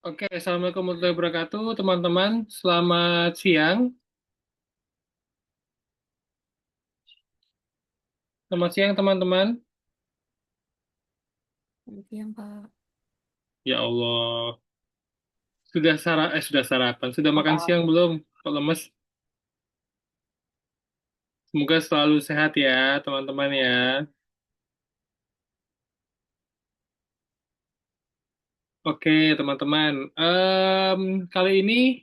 Oke, Assalamualaikum warahmatullahi wabarakatuh, teman-teman. Selamat siang. Selamat siang, teman-teman. Selamat siang, Kak. Ya Allah, sudah sarapan, sudah makan siang belum? Kok lemes? Semoga selalu sehat ya, teman-teman ya. Oke, teman-teman. Kali ini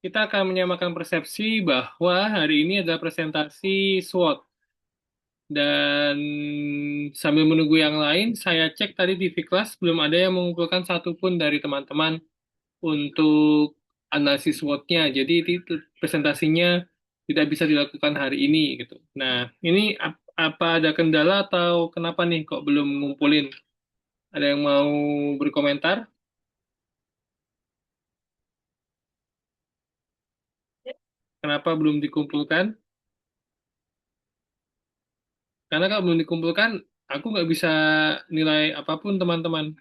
kita akan menyamakan persepsi bahwa hari ini adalah presentasi SWOT. Dan sambil menunggu yang lain, saya cek tadi di Viklas belum ada yang mengumpulkan satupun dari teman-teman untuk analisis SWOT-nya. Jadi itu presentasinya tidak bisa dilakukan hari ini gitu. Nah, ini apa ada kendala atau kenapa nih kok belum ngumpulin? Ada yang mau berkomentar? Kenapa belum dikumpulkan? Karena kalau belum dikumpulkan, aku nggak bisa nilai apapun teman-teman.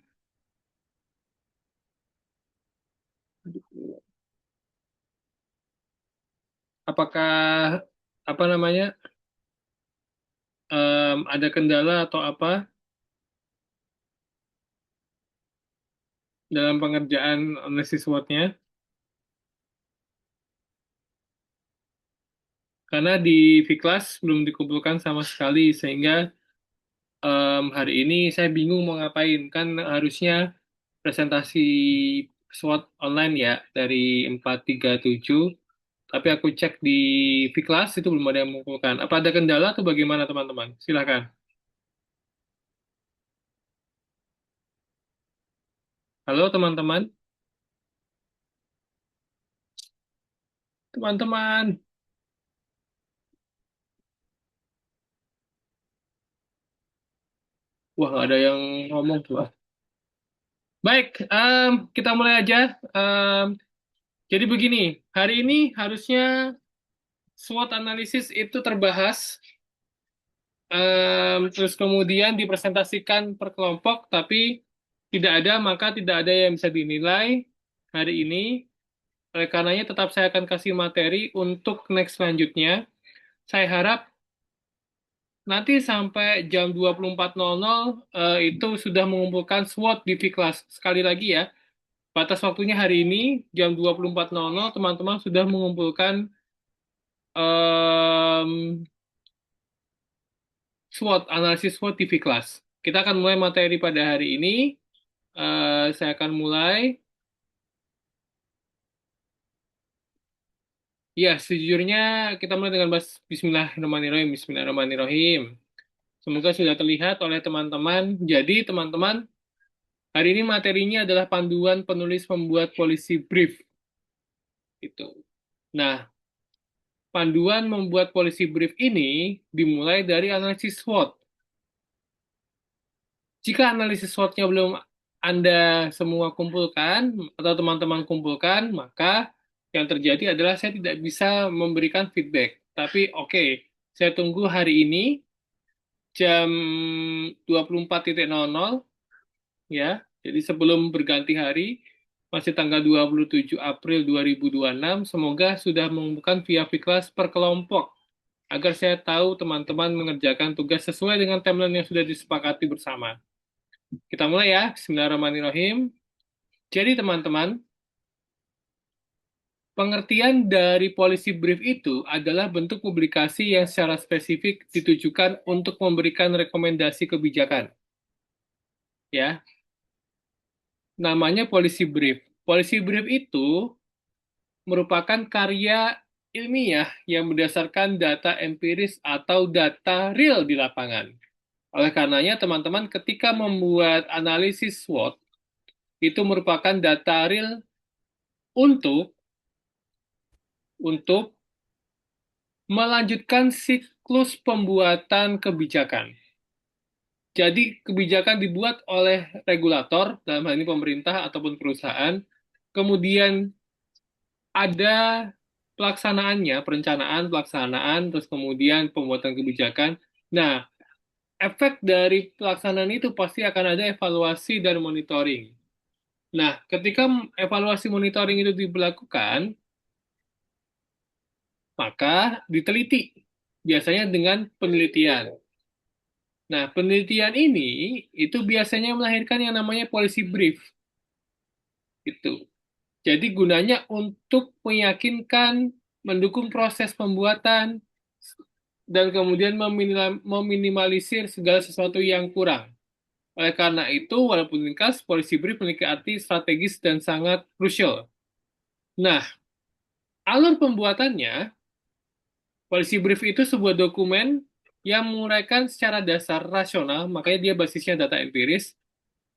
Apakah apa namanya ada kendala atau apa dalam pengerjaan analisis SWOT-nya? Karena di Viklas belum dikumpulkan sama sekali, sehingga hari ini saya bingung mau ngapain. Kan harusnya presentasi SWOT online ya dari 437, tapi aku cek di Viklas itu belum ada yang mengumpulkan. Apa ada kendala atau bagaimana teman-teman? Silakan. Halo teman-teman. Teman-teman. Wah, nggak ada yang ngomong tuh. Baik, kita mulai aja. Jadi begini, hari ini harusnya SWOT analisis itu terbahas. Terus kemudian dipresentasikan per kelompok, tapi tidak ada, maka tidak ada yang bisa dinilai hari ini. Oleh karenanya tetap saya akan kasih materi untuk next selanjutnya. Saya harap nanti sampai jam 24.00 itu sudah mengumpulkan SWOT di V-Class. Sekali lagi ya, batas waktunya hari ini jam 24.00 teman-teman sudah mengumpulkan em, SWOT, analisis SWOT di V-Class. Kita akan mulai materi pada hari ini. Saya akan mulai. Ya, sejujurnya kita mulai dengan Bismillahirrahmanirrahim. Bismillahirrahmanirrahim. Semoga sudah terlihat oleh teman-teman. Jadi, teman-teman, hari ini materinya adalah panduan penulis pembuat polisi brief. Itu. Nah, panduan membuat polisi brief ini dimulai dari analisis SWOT. Jika analisis SWOT-nya belum Anda semua kumpulkan atau teman-teman kumpulkan, maka yang terjadi adalah saya tidak bisa memberikan feedback. Tapi oke, saya tunggu hari ini jam 24.00 ya. Jadi sebelum berganti hari, masih tanggal 27 April 2026, semoga sudah mengumpulkan via Viklas per kelompok agar saya tahu teman-teman mengerjakan tugas sesuai dengan timeline yang sudah disepakati bersama. Kita mulai ya. Bismillahirrahmanirrahim. Jadi teman-teman, pengertian dari policy brief itu adalah bentuk publikasi yang secara spesifik ditujukan untuk memberikan rekomendasi kebijakan. Ya, namanya policy brief. Policy brief itu merupakan karya ilmiah yang berdasarkan data empiris atau data real di lapangan. Oleh karenanya, teman-teman ketika membuat analisis SWOT, itu merupakan data real untuk untuk melanjutkan siklus pembuatan kebijakan. Jadi kebijakan dibuat oleh regulator, dalam hal ini pemerintah ataupun perusahaan, kemudian ada pelaksanaannya, perencanaan, pelaksanaan, terus kemudian pembuatan kebijakan. Nah, efek dari pelaksanaan itu pasti akan ada evaluasi dan monitoring. Nah, ketika evaluasi monitoring itu diberlakukan, maka diteliti, biasanya dengan penelitian. Nah, penelitian ini itu biasanya melahirkan yang namanya policy brief. Itu. Jadi gunanya untuk meyakinkan, mendukung proses pembuatan, dan kemudian meminimalisir segala sesuatu yang kurang. Oleh karena itu, walaupun ringkas, policy brief memiliki arti strategis dan sangat krusial. Nah, alur pembuatannya, policy brief itu sebuah dokumen yang menguraikan secara dasar rasional, makanya dia basisnya data empiris,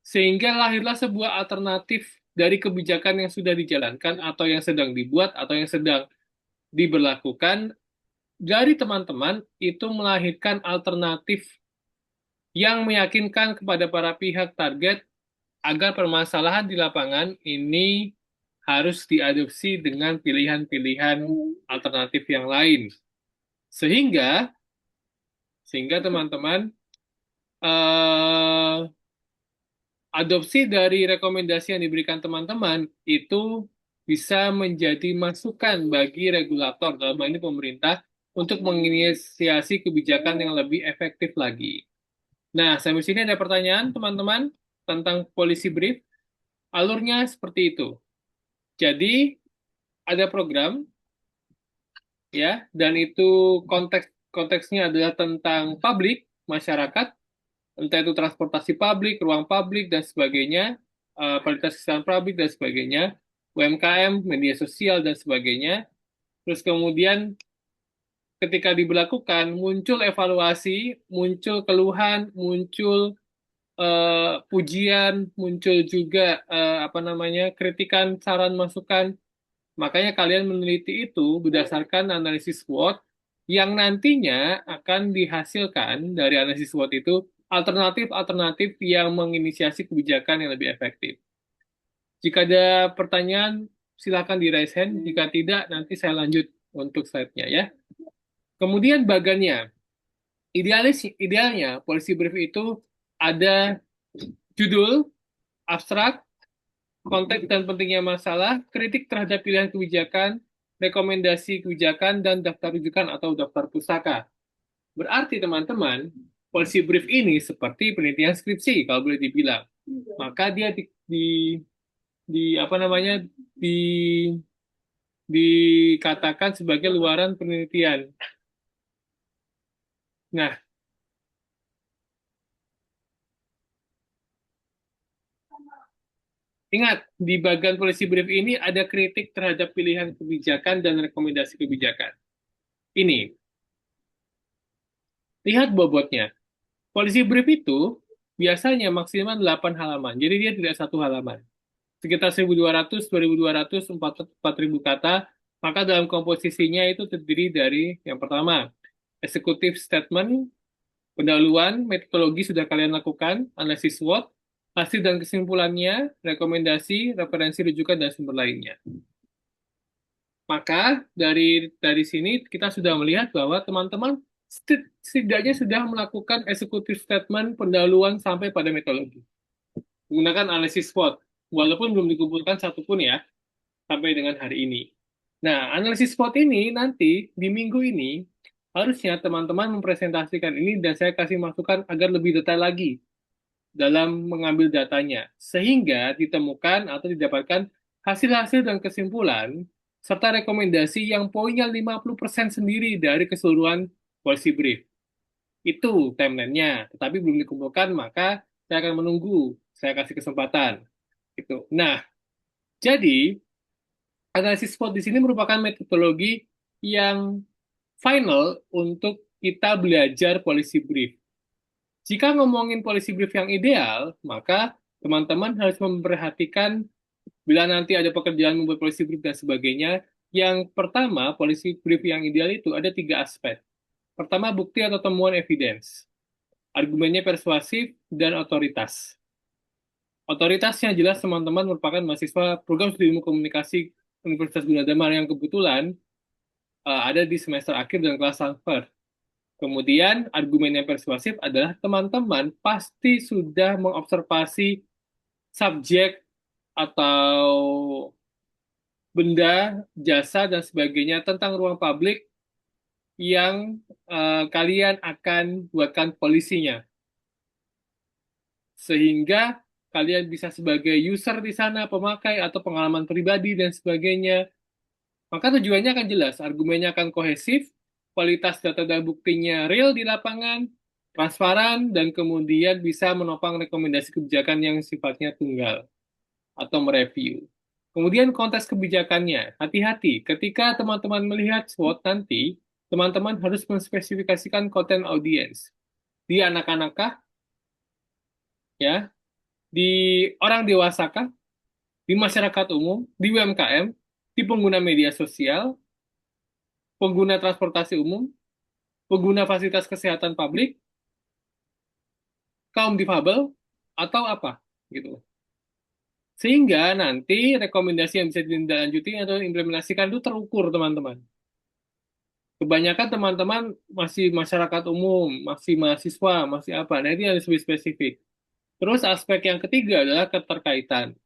sehingga lahirlah sebuah alternatif dari kebijakan yang sudah dijalankan atau yang sedang dibuat atau yang sedang diberlakukan dari teman-teman itu melahirkan alternatif yang meyakinkan kepada para pihak target agar permasalahan di lapangan ini harus diadopsi dengan pilihan-pilihan alternatif yang lain. Sehingga sehingga teman-teman eh, adopsi dari rekomendasi yang diberikan teman-teman itu bisa menjadi masukan bagi regulator dalam hal ini pemerintah untuk menginisiasi kebijakan yang lebih efektif lagi. Nah, sampai sini ada pertanyaan teman-teman tentang policy brief. Alurnya seperti itu. Jadi ada program ya, dan itu konteksnya adalah tentang publik, masyarakat, entah itu transportasi publik, ruang publik dan sebagainya, kualitas kesehatan publik dan sebagainya, UMKM, media sosial dan sebagainya. Terus kemudian ketika diberlakukan muncul evaluasi, muncul keluhan, muncul pujian, muncul juga apa namanya kritikan, saran, masukan. Makanya kalian meneliti itu berdasarkan analisis SWOT yang nantinya akan dihasilkan dari analisis SWOT itu alternatif-alternatif yang menginisiasi kebijakan yang lebih efektif. Jika ada pertanyaan, silakan di raise hand. Jika tidak, nanti saya lanjut untuk slide-nya ya. Kemudian bagannya, idealnya policy brief itu ada judul, abstrak, konteks dan pentingnya masalah, kritik terhadap pilihan kebijakan, rekomendasi kebijakan, dan daftar rujukan atau daftar pustaka. Berarti teman-teman, policy brief ini seperti penelitian skripsi kalau boleh dibilang. Maka dia di apa namanya di dikatakan sebagai luaran penelitian. Nah, ingat di bagian policy brief ini ada kritik terhadap pilihan kebijakan dan rekomendasi kebijakan. Ini, lihat bobotnya. Policy brief itu biasanya maksimal 8 halaman, jadi dia tidak satu halaman. Sekitar 1.200, 2.200, 4.000 kata, maka dalam komposisinya itu terdiri dari yang pertama, executive statement, pendahuluan, metodologi sudah kalian lakukan, analisis SWOT, hasil dan kesimpulannya, rekomendasi, referensi rujukan, dan sumber lainnya. Maka dari sini kita sudah melihat bahwa teman-teman setidaknya sudah melakukan executive statement, pendahuluan sampai pada metodologi. Menggunakan analisis SWOT, walaupun belum dikumpulkan satupun ya, sampai dengan hari ini. Nah, analisis SWOT ini nanti di minggu ini harusnya teman-teman mempresentasikan ini dan saya kasih masukan agar lebih detail lagi dalam mengambil datanya, sehingga ditemukan atau didapatkan hasil-hasil dan kesimpulan serta rekomendasi yang poinnya 50% sendiri dari keseluruhan policy brief. Itu timeline-nya, tetapi belum dikumpulkan, maka saya akan menunggu, saya kasih kesempatan. Gitu. Nah, jadi analisis SWOT di sini merupakan metodologi yang final untuk kita belajar policy brief. Jika ngomongin policy brief yang ideal, maka teman-teman harus memperhatikan bila nanti ada pekerjaan membuat policy brief dan sebagainya. Yang pertama, policy brief yang ideal itu ada 3 aspek. Pertama, bukti atau temuan evidence. Argumennya persuasif dan otoritas. Otoritasnya jelas teman-teman merupakan mahasiswa program studi ilmu komunikasi Universitas Gunadarma yang kebetulan ada di semester akhir dan kelas transfer. Kemudian argumen yang persuasif adalah teman-teman pasti sudah mengobservasi subjek atau benda, jasa, dan sebagainya tentang ruang publik yang kalian akan buatkan polisinya. Sehingga kalian bisa sebagai user di sana, pemakai, atau pengalaman pribadi, dan sebagainya. Maka tujuannya akan jelas, argumennya akan kohesif, kualitas data dan buktinya real di lapangan, transparan, dan kemudian bisa menopang rekomendasi kebijakan yang sifatnya tunggal atau mereview. Kemudian konteks kebijakannya, hati-hati ketika teman-teman melihat SWOT nanti, teman-teman harus menspesifikasikan konten audiens. Di anak-anakkah, ya, di orang dewasakah, di masyarakat umum, di UMKM, di pengguna media sosial, pengguna transportasi umum, pengguna fasilitas kesehatan publik, kaum difabel, atau apa, gitu. Sehingga nanti rekomendasi yang bisa ditindaklanjuti atau implementasikan itu terukur, teman-teman. Kebanyakan teman-teman masih masyarakat umum, masih mahasiswa, masih apa. Nah, ini harus lebih spesifik. Terus aspek yang ketiga adalah keterkaitan.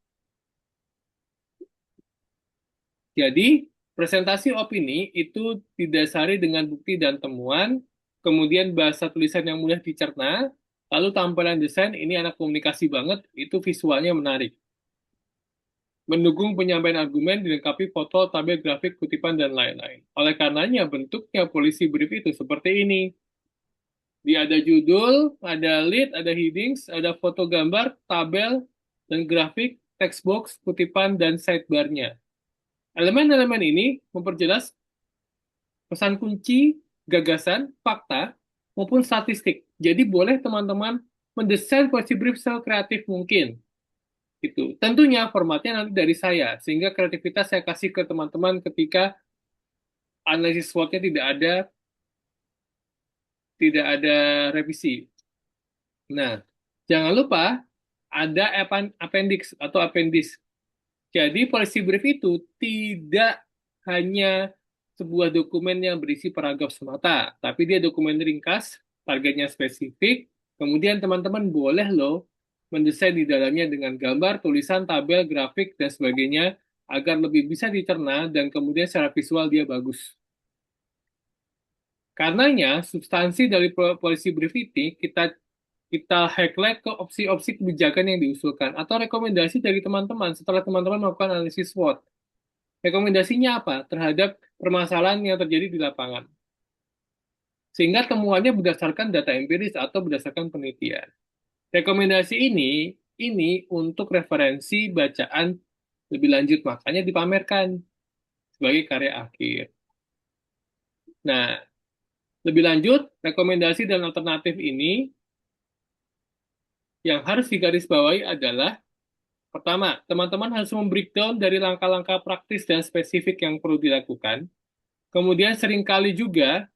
Jadi, presentasi opini itu didasari dengan bukti dan temuan, kemudian bahasa tulisan yang mudah dicerna, lalu tampilan desain, ini anak komunikasi banget, itu visualnya menarik. Mendukung penyampaian argumen dilengkapi foto, tabel, grafik, kutipan, dan lain-lain. Oleh karenanya, bentuknya policy brief itu seperti ini. Dia ada judul, ada lead, ada headings, ada foto gambar, tabel, dan grafik, text box, kutipan, dan sidebar-nya. Elemen-elemen ini memperjelas pesan kunci, gagasan, fakta, maupun statistik. Jadi boleh teman-teman mendesain policy brief sekreatif mungkin. Gitu. Tentunya formatnya nanti dari saya, sehingga kreativitas saya kasih ke teman-teman ketika analisis SWOT-nya tidak ada revisi. Nah, jangan lupa ada appendix atau appendix. Jadi policy brief itu tidak hanya sebuah dokumen yang berisi paragraf semata, tapi dia dokumen ringkas, targetnya spesifik, kemudian teman-teman boleh loh mendesain di dalamnya dengan gambar, tulisan, tabel, grafik, dan sebagainya, agar lebih bisa dicerna dan kemudian secara visual dia bagus. Karenanya, substansi dari policy brief ini kita highlight ke opsi-opsi kebijakan yang diusulkan atau rekomendasi dari teman-teman setelah teman-teman melakukan analisis SWOT. Rekomendasinya apa terhadap permasalahan yang terjadi di lapangan. Sehingga temuannya berdasarkan data empiris atau berdasarkan penelitian. Rekomendasi ini untuk referensi bacaan lebih lanjut, makanya dipamerkan sebagai karya akhir. Nah, lebih lanjut, rekomendasi dan alternatif ini yang harus digarisbawahi adalah pertama, teman-teman harus membreakdown dari langkah-langkah praktis dan spesifik yang perlu dilakukan. Kemudian seringkali juga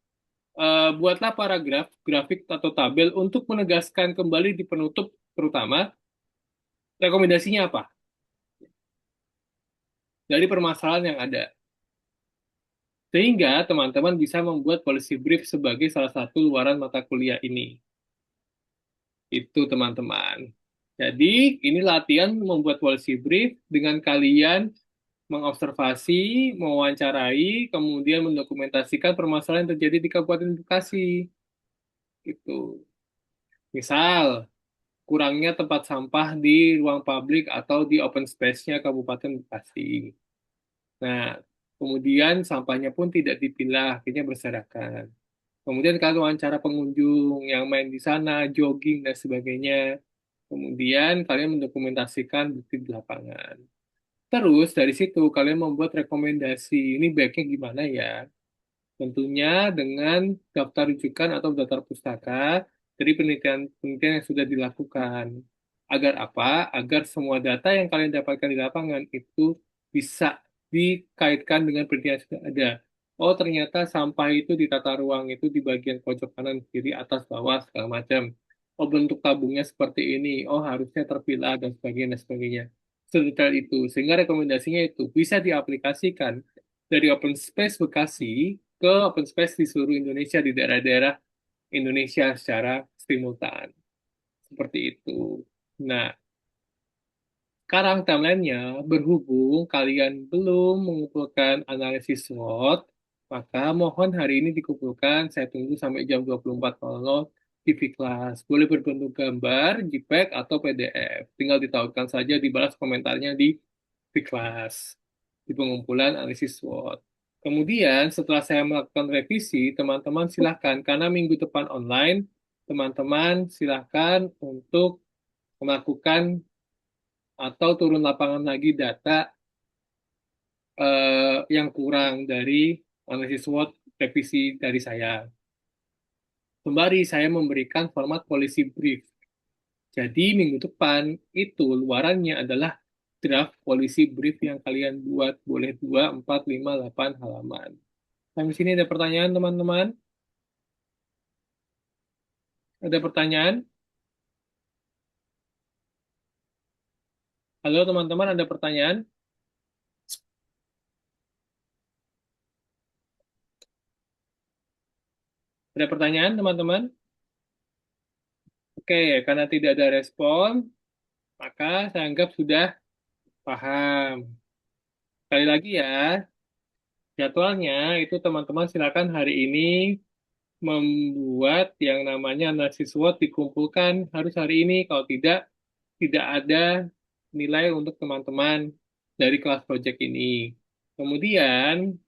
buatlah paragraf, grafik, atau tabel untuk menegaskan kembali di penutup terutama rekomendasinya apa dari permasalahan yang ada. Sehingga teman-teman bisa membuat policy brief sebagai salah satu luaran mata kuliah ini. Itu teman-teman. Jadi ini latihan membuat policy brief dengan kalian mengobservasi, mewawancarai, kemudian mendokumentasikan permasalahan yang terjadi di Kabupaten Bekasi. Gitu. Misal, kurangnya tempat sampah di ruang publik atau di open space-nya Kabupaten Bekasi. Nah, kemudian sampahnya pun tidak dipilah, akhirnya berserakan. Kemudian kalau wawancara pengunjung yang main di sana, jogging, dan sebagainya. Kemudian kalian mendokumentasikan bukti di lapangan. Terus dari situ kalian membuat rekomendasi, ini baiknya gimana ya? Tentunya dengan daftar rujukan atau daftar pustaka dari penelitian-penelitian yang sudah dilakukan. Agar apa? Agar semua data yang kalian dapatkan di lapangan itu bisa dikaitkan dengan penelitian yang sudah ada. Oh, ternyata sampah itu di tata ruang itu di bagian pojok kanan, kiri, atas, bawah, segala macam. Oh, bentuk tabungnya seperti ini. Oh, harusnya terpilah dan sebagainya, dan sebagainya. Sedetail itu. Sehingga rekomendasinya itu bisa diaplikasikan dari Open Space Bekasi ke open space di seluruh Indonesia, di daerah-daerah Indonesia secara simultan. Seperti itu. Nah, Sekarang timeline-nya, berhubung kalian belum mengumpulkan analisis SWOT, maka mohon hari ini dikumpulkan, saya tunggu sampai jam 24.00 di kelas. Boleh berbentuk gambar, JPEG, atau PDF. Tinggal ditautkan saja, dibalas komentarnya di kelas, di pengumpulan analisis SWOT. Kemudian setelah saya melakukan revisi, teman-teman silahkan, karena minggu depan online, teman-teman silahkan untuk melakukan atau turun lapangan lagi data yang kurang dari analisis SWOT revisi dari saya. Sembari saya memberikan format policy brief. Jadi minggu depan itu luarannya adalah draft policy brief yang kalian buat. Boleh 2, 4, 5, 8 halaman. Sampai sini ada pertanyaan teman-teman? Ada pertanyaan? Halo teman-teman, ada pertanyaan? Ada pertanyaan teman-teman? Oke, karena tidak ada respon, maka saya anggap sudah paham. Sekali lagi ya, jadwalnya itu teman-teman silakan hari ini membuat yang namanya analisis SWOT dikumpulkan harus hari ini. Kalau tidak, tidak ada nilai untuk teman-teman dari kelas project ini. Kemudian,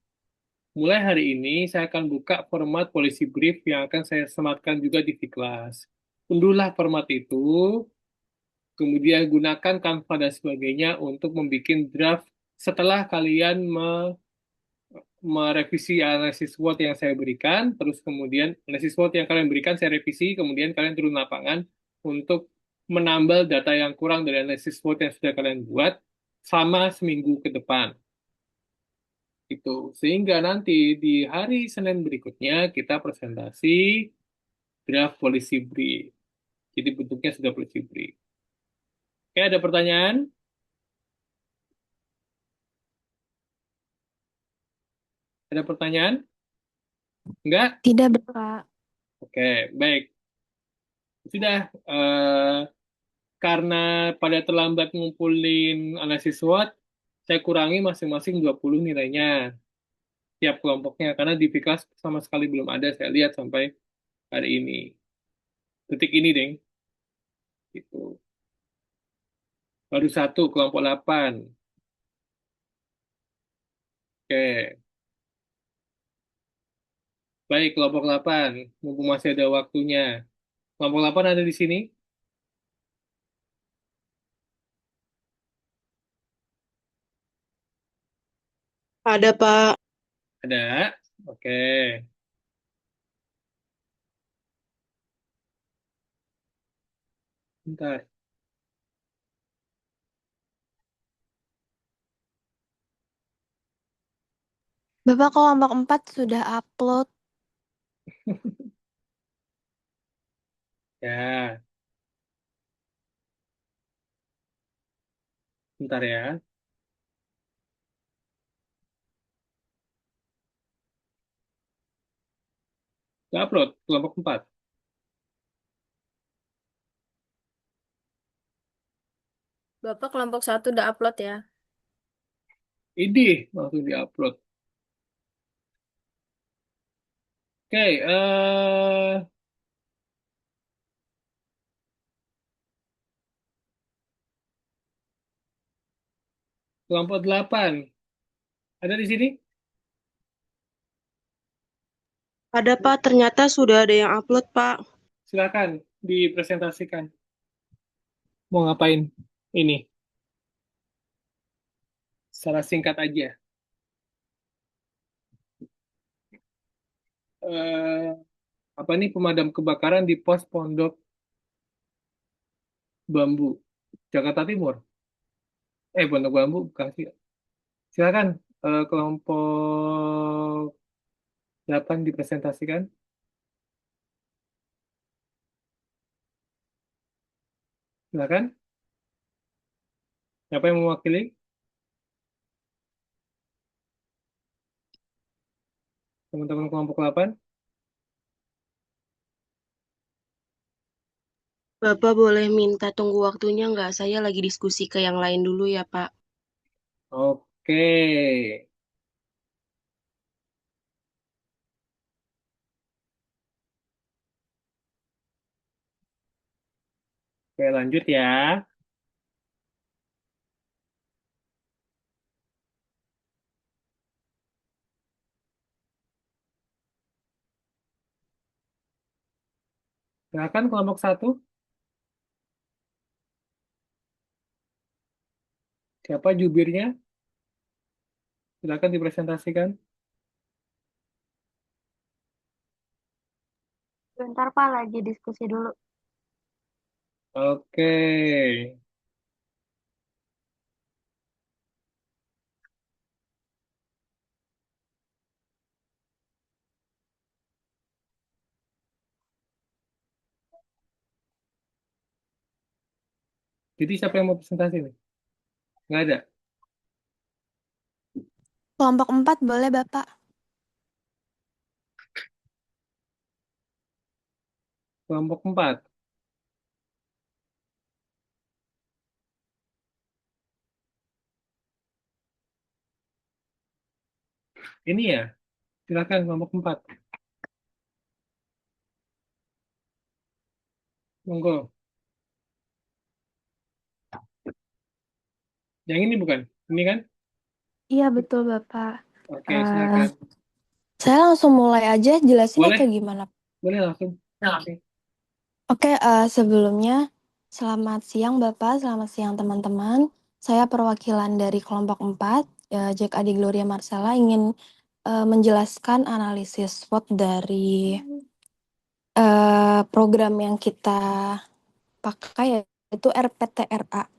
mulai hari ini saya akan buka format policy brief yang akan saya sematkan juga di kelas. Unduhlah format itu, kemudian gunakan Canva dan sebagainya untuk membuat draft setelah kalian merevisi analisis SWOT yang saya berikan, terus kemudian analisis SWOT yang kalian berikan saya revisi, kemudian kalian turun lapangan untuk menambal data yang kurang dari analisis SWOT yang sudah kalian buat selama seminggu ke depan. Itu. Sehingga nanti di hari Senin berikutnya kita presentasi draft policy brief. Jadi bentuknya sudah policy brief. Oke, ada pertanyaan? Ada pertanyaan? Enggak? Tidak, Kak. Oke, baik. Sudah. Karena pada terlambat ngumpulin analisis SWOT, saya kurangi masing-masing 20 nilainya tiap kelompoknya. Karena di Fiklas sama sekali belum ada, saya lihat sampai hari ini. Detik ini, Deng. Gitu. Baru satu, kelompok 8. Oke. Baik, kelompok 8. Mumpung masih ada waktunya. Kelompok 8 ada di sini? Ada, Pak. Ada. Oke. Bentar. Bapak kelompok 4 sudah upload. Ya, bentar ya. Nggak upload, kelompok 4. Bapak kelompok satu udah upload ya? Ini langsung di-upload. Oke, kelompok 8. Ada di sini? Ada, Pak. Ternyata sudah ada yang upload, Pak. Silakan dipresentasikan. Mau ngapain? Ini secara singkat aja. Eh, apa nih pemadam kebakaran di pos Pondok Bambu, Jakarta Timur? Pondok Bambu bukan sih. Silakan kelompok 8 dipresentasikan. Silakan. Siapa yang mewakili? Teman-teman kelompok 8. Bapak boleh minta tunggu waktunya nggak? Saya lagi diskusi ke yang lain dulu ya, Pak. Oke. Oke, lanjut ya. Silakan kelompok satu. Siapa jubirnya? Silakan dipresentasikan. Bentar Pak, lagi diskusi dulu. Oke. Jadi siapa yang mau presentasi nih? Nggak ada. Kelompok 4 boleh Bapak? Kelompok 4. Ini ya. Silakan kelompok 4. Monggo. Yang ini bukan? Ini kan? Iya betul Bapak. Oke, Eh, silakan. saya langsung mulai aja jelasin Boleh, atau gimana? boleh langsung. Oke. Oke, sebelumnya selamat siang Bapak, selamat siang teman-teman. Saya perwakilan dari kelompok 4, Jack Adi Gloria Marsala ingin menjelaskan analisis SWOT dari program yang kita pakai yaitu RPTRA.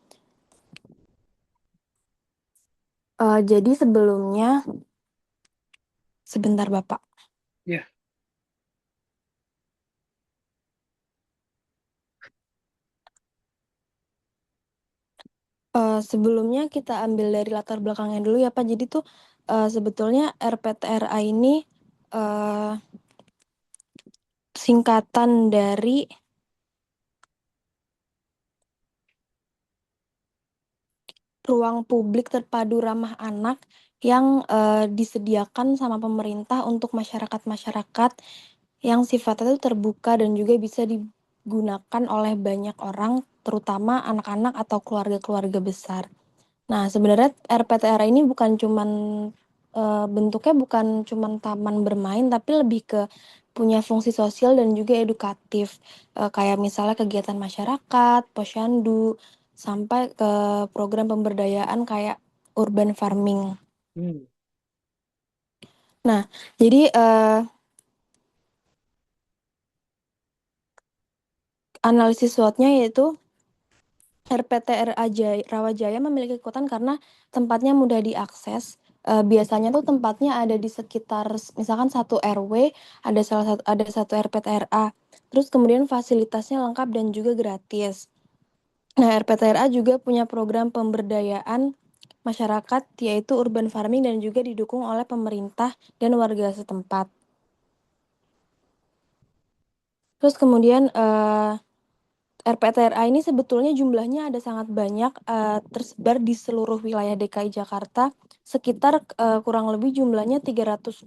Jadi sebelumnya, sebentar Bapak. Ya. Sebelumnya kita ambil dari latar belakangnya dulu ya Pak. Jadi tuh sebetulnya RPTRA ini uh, singkatan dari ruang publik terpadu ramah anak yang disediakan sama pemerintah untuk masyarakat-masyarakat yang sifatnya itu terbuka dan juga bisa digunakan oleh banyak orang, terutama anak-anak atau keluarga-keluarga besar. Nah, sebenarnya RPTRA ini bukan cuman bentuknya bukan cuman taman bermain, tapi lebih ke punya fungsi sosial dan juga edukatif. Kayak misalnya kegiatan masyarakat, posyandu, sampai ke program pemberdayaan kayak urban farming. Hmm. Nah, jadi analisis SWOT-nya yaitu RPTRA Rawajaya memiliki kekuatan karena tempatnya mudah diakses. Biasanya tuh tempatnya ada di sekitar misalkan satu RW, ada satu RPTRA. Terus kemudian fasilitasnya lengkap dan juga gratis. Nah, RPTRA juga punya program pemberdayaan masyarakat yaitu urban farming dan juga didukung oleh pemerintah dan warga setempat. Terus kemudian RPTRA ini sebetulnya jumlahnya ada sangat banyak, tersebar di seluruh wilayah DKI Jakarta, sekitar kurang lebih jumlahnya 320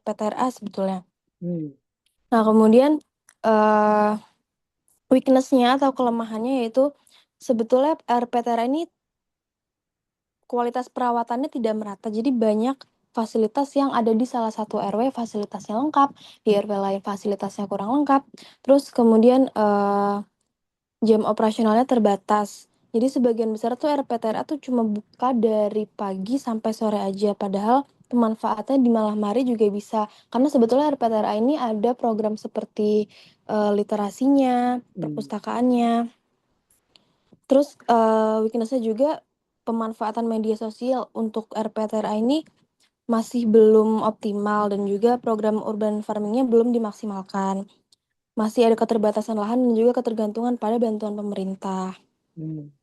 RPTRA sebetulnya. Hmm. Nah, kemudian weakness-nya atau kelemahannya yaitu sebetulnya RPTRA ini kualitas perawatannya tidak merata. Jadi banyak fasilitas yang ada di salah satu RW fasilitasnya lengkap, di RW lain fasilitasnya kurang lengkap. Terus kemudian jam operasionalnya terbatas. Jadi sebagian besar tuh RPTRA tuh cuma buka dari pagi sampai sore aja. Padahal pemanfaatnya di malam hari juga bisa. Karena sebetulnya RPTRA ini ada program seperti literasinya, perpustakaannya. Terus weakness-nya juga pemanfaatan media sosial untuk RPTRA ini masih belum optimal dan juga program urban farming-nya belum dimaksimalkan. Masih ada keterbatasan lahan dan juga ketergantungan pada bantuan pemerintah. Hmm.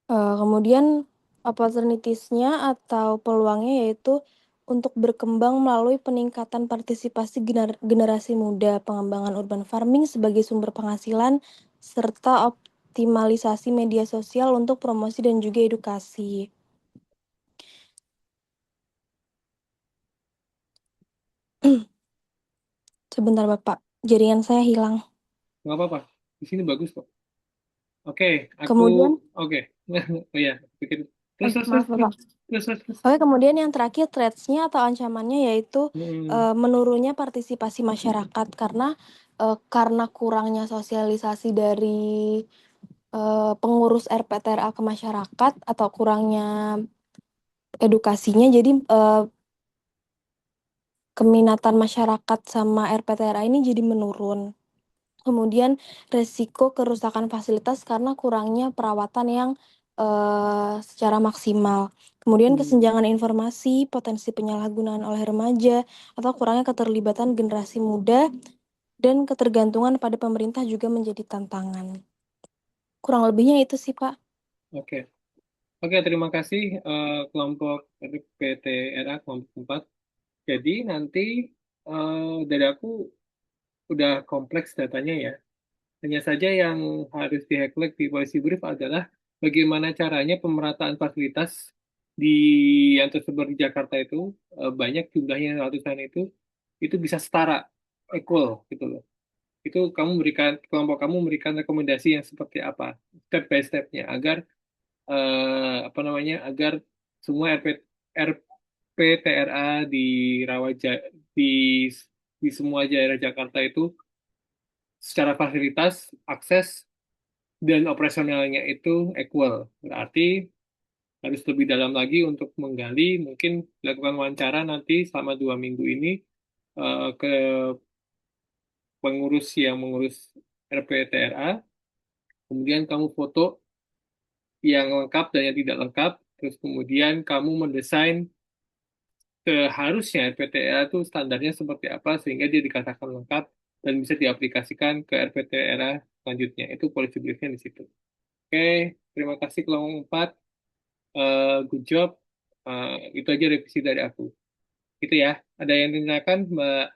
Kemudian opportunities-nya atau peluangnya yaitu untuk berkembang melalui peningkatan partisipasi generasi muda, pengembangan urban farming sebagai sumber penghasilan, serta optimalisasi media sosial untuk promosi dan juga edukasi. Sebentar Bapak, jaringan saya hilang. Nggak apa-apa. Di sini bagus kok. Oke, Kemudian, oke. Oh ya, pikir terus terus maaf terus Bapak. terus terus. Terus. Oke, kemudian yang terakhir threats-nya atau ancamannya yaitu menurunnya partisipasi masyarakat karena kurangnya sosialisasi dari pengurus RPTRA ke masyarakat atau kurangnya edukasinya, jadi keminatan masyarakat sama RPTRA ini jadi menurun. Kemudian resiko kerusakan fasilitas karena kurangnya perawatan yang secara maksimal. Kemudian kesenjangan informasi, potensi penyalahgunaan oleh remaja, atau kurangnya keterlibatan generasi muda, dan ketergantungan pada pemerintah juga menjadi tantangan. Kurang lebihnya itu sih, Pak. Oke. Oke, terima kasih kelompok RPTRA kelompok 4. Jadi nanti dari aku udah kompleks datanya ya. Hanya saja yang harus di-highlight di policy brief adalah bagaimana caranya pemerataan fasilitas di yang tersebar di Jakarta itu banyak jumlahnya ratusan itu bisa setara, equal gitu loh. Itu kelompok kamu memberikan rekomendasi yang seperti apa, step by stepnya agar apa namanya agar semua RPTRA di Rawaja di di semua daerah Jakarta itu secara fasilitas, akses dan operasionalnya itu equal. Berarti harus lebih dalam lagi untuk menggali, mungkin dilakukan wawancara nanti selama 2 minggu ini ke pengurus yang mengurus RPTRA, kemudian kamu foto yang lengkap dan yang tidak lengkap, terus kemudian kamu mendesain seharusnya RPTRA itu standarnya seperti apa sehingga dia dikatakan lengkap dan bisa diaplikasikan ke RPTRA selanjutnya. Itu policy briefnya di situ. Oke, terima kasih kelompok 4. Good job. Itu aja revisi dari aku. Itu ya. Ada yang ditanyakan, Mbak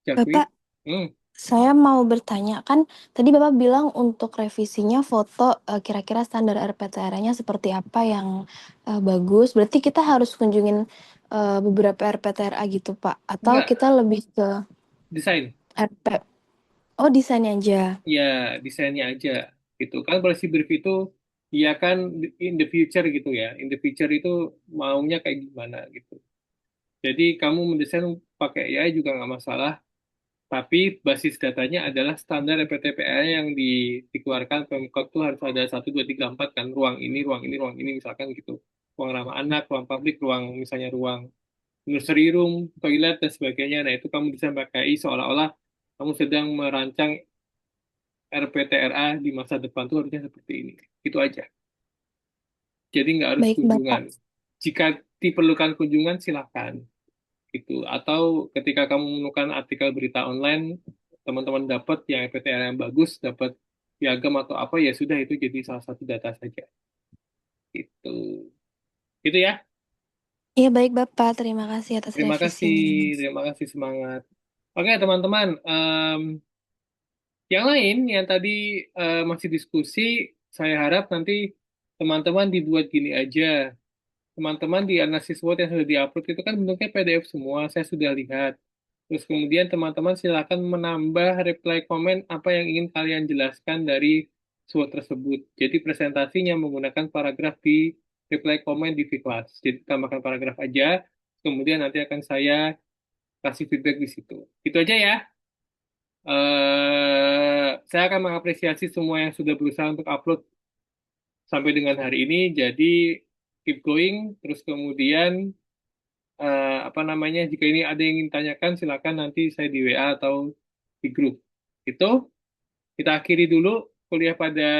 Jakwi? Bapak, Hmm, saya mau bertanya, kan tadi Bapak bilang untuk revisinya foto kira-kira standar RPTRA-nya seperti apa yang bagus. Berarti kita harus kunjungin beberapa RPTRA gitu, Pak? Atau enggak, kita lebih ke desain. RP? Oh, desainnya aja. Ya, desainnya aja. Gitu. Kan policy brief itu, ya kan in the future gitu ya. In the future itu maunya kayak gimana gitu. Jadi kamu mendesain pakai AI juga nggak masalah. Tapi basis datanya adalah standar RPTPA yang dikeluarkan Pemkot itu harus ada 1, 2, 3, 4 kan, ruang ini, ruang ini misalkan gitu. Ruang ramah anak, ruang publik, ruang misalnya ruang nursery room, toilet dan sebagainya. Nah itu kamu bisa pakai seolah-olah kamu sedang merancang RPTRA di masa depan tuh harusnya seperti ini. Itu aja. Jadi nggak harus Baik, kunjungan. Bapak. Jika diperlukan kunjungan silakan gitu. Atau ketika kamu menemukan artikel berita online, teman-teman dapat yang PTR yang bagus, dapat piagam atau apa, ya sudah itu jadi salah satu data saja. Itu. Itu ya. Iya, baik, Bapak. Terima kasih atas Terima kasih, revisinya. terima kasih semangat. Oke teman-teman, yang lain yang tadi masih diskusi, saya harap nanti teman-teman dibuat gini aja. Teman-teman di analisis SWOT yang sudah diupload itu kan bentuknya PDF semua, saya sudah lihat. Terus kemudian teman-teman silakan menambah reply komen apa yang ingin kalian jelaskan dari SWOT tersebut. Jadi presentasinya menggunakan paragraf di reply komen di Vclass. Jadi tambahkan paragraf aja, kemudian nanti akan saya kasih feedback di situ. Itu aja ya. Saya akan mengapresiasi semua yang sudah berusaha untuk upload sampai dengan hari ini. Jadi keep going. Terus kemudian apa namanya, jika ini ada yang ingin tanyakan silakan nanti saya di WA atau di grup. Itu kita akhiri dulu kuliah pada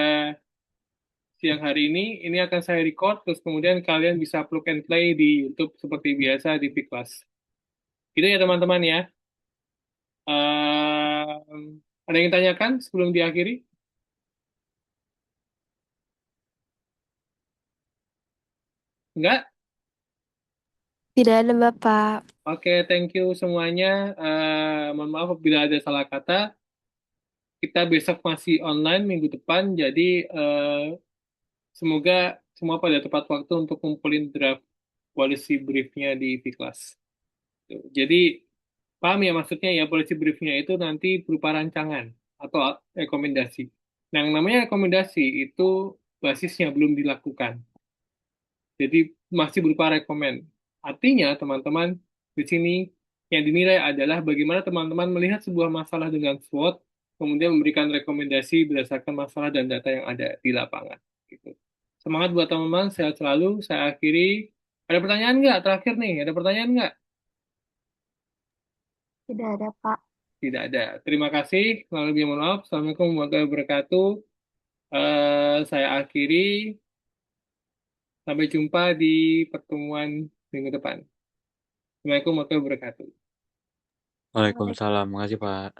siang hari ini. Ini akan saya record terus kemudian kalian bisa plug and play di YouTube seperti biasa di Vclass. Itu ya teman-teman ya. Ada yang tanyakan sebelum diakhiri? Enggak? Tidak ada Bapak. Oke, thank you semuanya. Mohon maaf apabila ada salah kata. Kita besok masih online minggu depan, jadi semoga semua pada tepat waktu untuk kumpulin draft policy briefnya di V-Class. Tuh. Jadi, paham ya maksudnya ya, policy briefnya itu nanti berupa rancangan atau rekomendasi. Nah, yang namanya rekomendasi itu basisnya belum dilakukan. Jadi masih berupa rekomen. Artinya teman-teman di sini yang dinilai adalah bagaimana teman-teman melihat sebuah masalah dengan SWOT, kemudian memberikan rekomendasi berdasarkan masalah dan data yang ada di lapangan. Gitu. Semangat buat teman-teman, sehat selalu. Saya akhiri. Ada pertanyaan nggak? Terakhir nih, ada pertanyaan nggak? Tidak ada Pak. Tidak ada. Terima kasih. Kurang lebih mohon maaf. Assalamualaikum warahmatullahi wabarakatuh. Saya akhiri. Sampai jumpa di pertemuan minggu depan. Assalamualaikum warahmatullahi wabarakatuh. Waalaikumsalam. Makasih, Pak.